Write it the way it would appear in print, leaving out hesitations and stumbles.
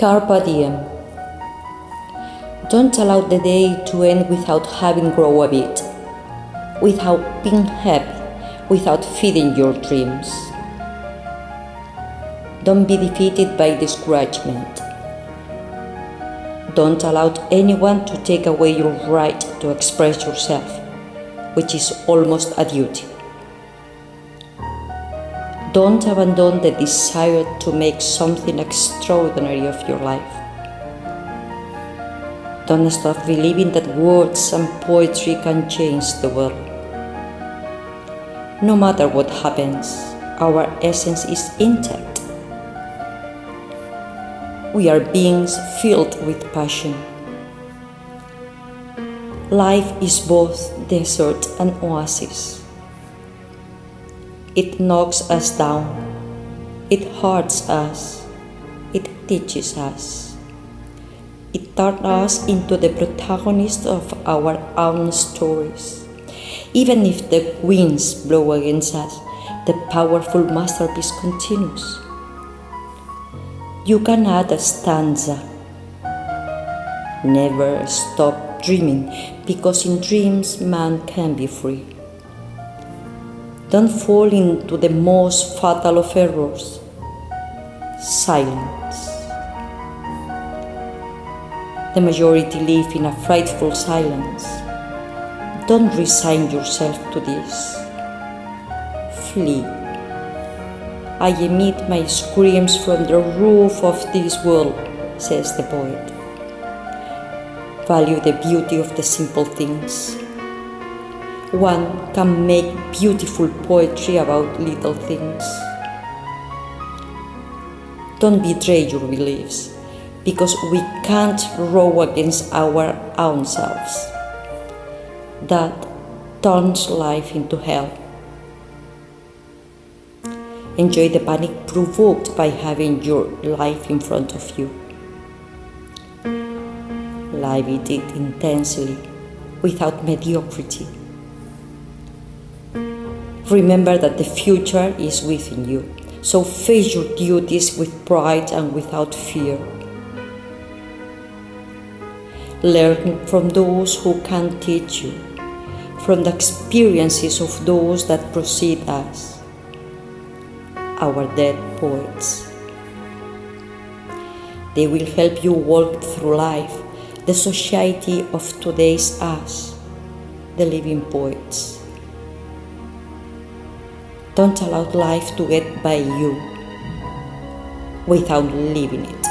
Carpe diem. Don't allow the day to end without having grown a bit, without being happy, without feeding your dreams. Don't be defeated by discouragement. Don't allow anyone to take away your right to express yourself, which is almost a duty. Don't abandon the desire to make something extraordinary of your life. Don't stop believing that words and poetry can change the world. No matter what happens, our essence is intact. We are beings filled with passion. Life is both desert and oasis. It knocks us down, it hurts us, it teaches us. It turns us into the protagonists of our own stories. Even if the winds blow against us, the powerful masterpiece continues. You can add a stanza. Never stop dreaming, because in dreams man can be free. Don't fall into the most fatal of errors, silence. The majority live in a frightful silence. Don't resign yourself to this. Flee. I emit my screams from the roof of this world, says the poet. Value the beauty of the simple things. One can make beautiful poetry about little things. Don't betray your beliefs, because we can't row against our own selves. That turns life into hell. Enjoy the panic provoked by having your life in front of you. Live it intensely, without mediocrity. Remember that the future is within you, so face your duties with pride and without fear. Learn from those who can teach you, from the experiences of those that precede us, our dead poets. They will help you walk through life, the society of today's us, the living poets. Don't allow life to get by you without living it.